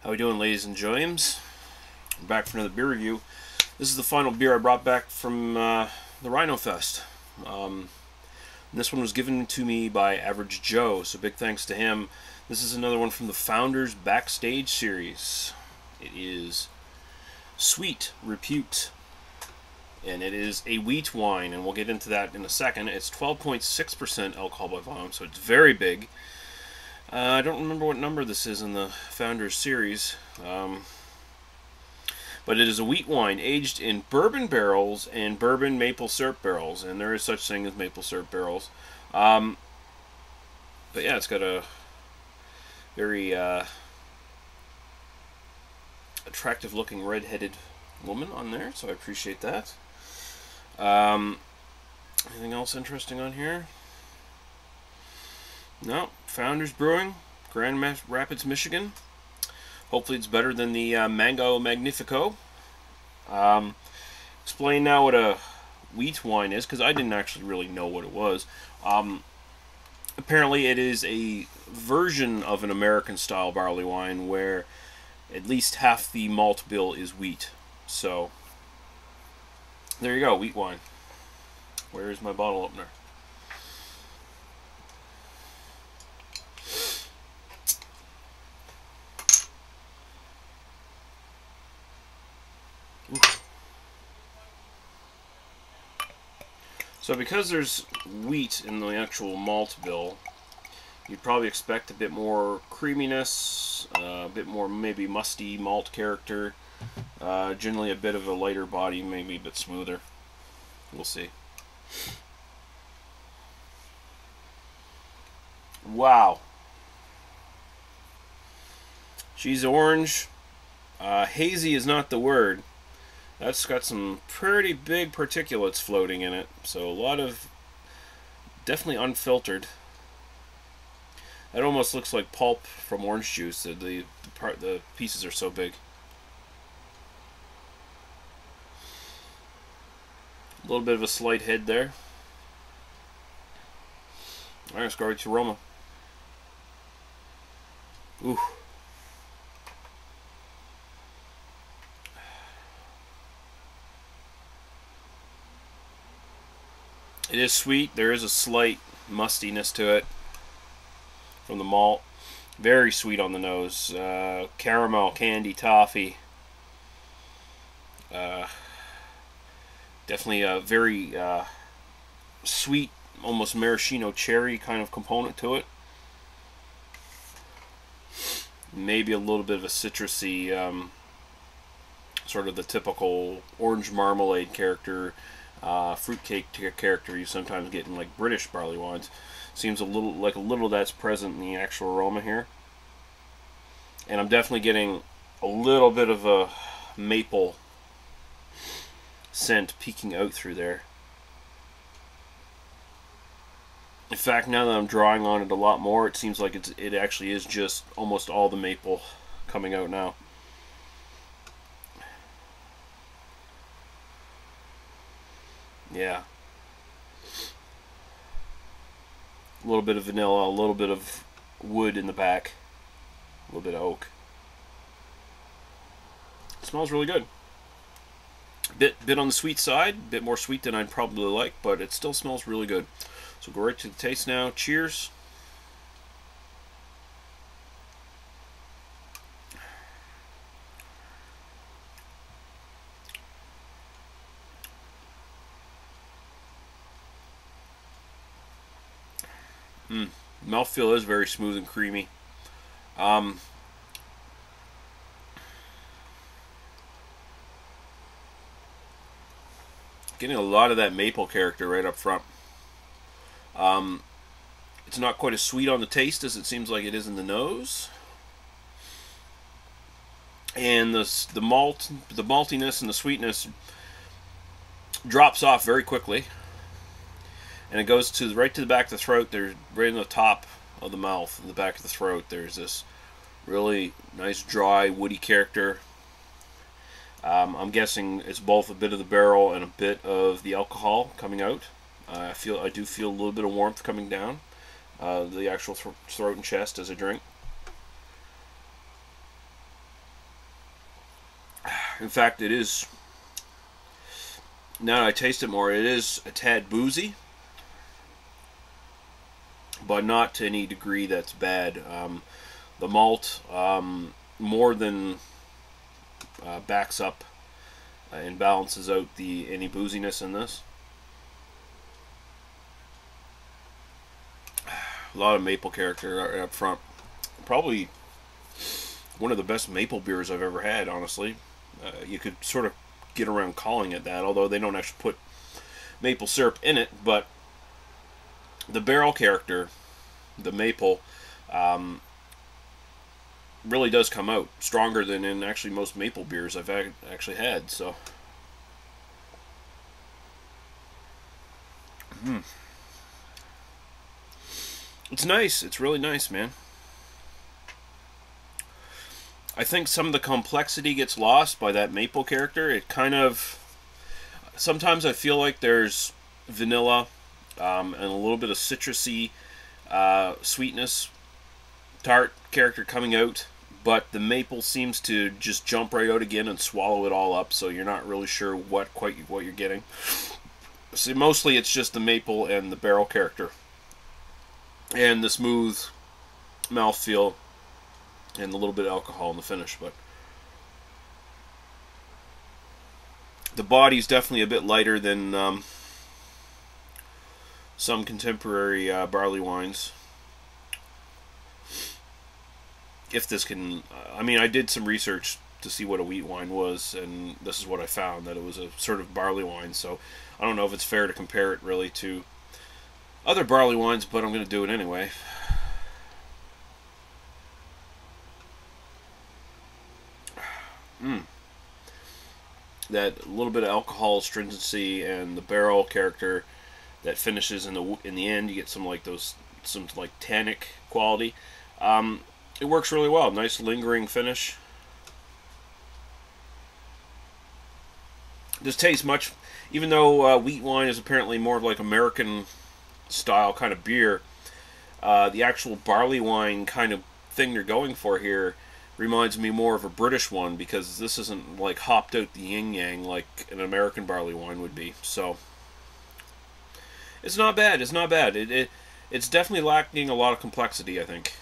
How we doing, ladies and James? We're back for another beer review. This is the final beer I brought back from the Rhino Fest. This one was given to me by Average Joe, so big thanks to him. This is another one from the Founders Backstage series. It is Sweet Repute, and it is a wheat wine, and we'll get into that in a second. It's 12.6% alcohol by volume, so it's very big. I don't remember what number this is in the Founders series, but it is a wheat wine aged in bourbon barrels and bourbon maple syrup barrels, and there is such thing as maple syrup barrels. But yeah, it's got a very attractive looking red-headed woman on there, so I appreciate that. Anything else interesting on here? No. Founders Brewing, Grand Rapids, Michigan. Hopefully it's better than the Mango Magnifico. Explain now what a wheat wine is, because I didn't actually really know what it was. Apparently it is a version of an American-style barley wine where at least half the malt bill is wheat. So, there you go, wheat wine. Where is my bottle opener? So because there's wheat in the actual malt bill, you'd probably expect a bit more creaminess, a bit more maybe musty malt character, generally a bit of a lighter body, maybe a bit smoother. We'll see. Wow. She's orange. Hazy is not the word. That's got some pretty big particulates floating in it, so a lot of definitely unfiltered. That almost looks like pulp from orange juice. The pieces are so big. A little bit of a slight head there. All right, let's go right to aroma. Ooh. It is sweet. There is a slight mustiness to it from the malt. Very sweet on the nose. Caramel, candy, toffee. Definitely a very sweet, almost maraschino cherry kind of component to it. Maybe a little bit of a citrusy, sort of the typical orange marmalade character. Fruitcake character you sometimes get in like British barley wines. Seems a little that's present in the actual aroma here, and I'm definitely getting a little bit of a maple scent peeking out through there. In fact, now that I'm drawing on it a lot more, it seems like it actually is just almost all the maple coming out now. Yeah. A little bit of vanilla, a little bit of wood in the back, a little bit of oak. It smells really good. Bit on the sweet side, a bit more sweet than I'd probably like, but it still smells really good. So go right to the taste now. Cheers. Mouthfeel is very smooth and creamy. Getting a lot of that maple character right up front. It's not quite as sweet on the taste as it seems like it is in the nose. And the maltiness and the sweetness drops off very quickly. And it goes right to the back of the throat. There's right in the top of the mouth, in the back of the throat. There's this really nice, dry, woody character. I'm guessing it's both a bit of the barrel and a bit of the alcohol coming out. I do feel a little bit of warmth coming down the actual throat and chest as I drink. In fact, it is, now that I taste it more, it is a tad boozy, but not to any degree that's bad. The malt more than backs up and balances out any booziness in this. A lot of maple character up front. Probably one of the best maple beers I've ever had, honestly. You could sort of get around calling it that, although they don't actually put maple syrup in it, but the barrel character, the maple, really does come out stronger than in actually most maple beers I've actually had. So, it's nice. It's really nice, man. I think some of the complexity gets lost by that maple character. It kind of, sometimes I feel like there's vanilla and a little bit of citrusy sweetness, tart character coming out, but the maple seems to just jump right out again and swallow it all up, so you're not really sure what you're getting. See, mostly it's just the maple and the barrel character, and the smooth mouthfeel, and a little bit of alcohol in the finish. But the body's definitely a bit lighter than some contemporary barley wines. If this can, I mean, I did some research to see what a wheat wine was, and this is what I found, that it was a sort of barley wine. So I don't know if it's fair to compare it really to other barley wines, but I'm going to do it anyway. That little bit of alcohol stringency and the barrel character that finishes in the end, you get some like tannic quality. It works really well. Nice lingering finish. This tastes much, even though wheat wine is apparently more of like American style kind of beer, the actual barley wine kind of thing they're going for here reminds me more of a British one, because this isn't like hopped out the yin yang like an American barley wine would be. So it's not bad. It's not bad. It's definitely lacking a lot of complexity, I think.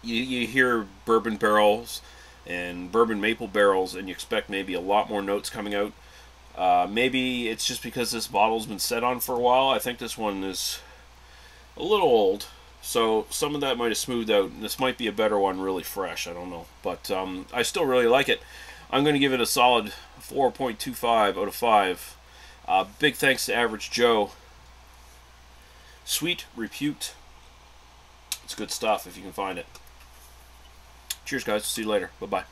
You hear bourbon barrels and bourbon maple barrels, and you expect maybe a lot more notes coming out. Maybe it's just because this bottle's been set on for a while. I think this one is a little old, so some of that might have smoothed out. And this might be a better one really fresh. I don't know. But I still really like it. I'm going to give it a solid 4.25 out of 5. Big thanks to Average Joe. Sweet Repute. It's good stuff if you can find it. Cheers, guys. See you later. Bye-bye.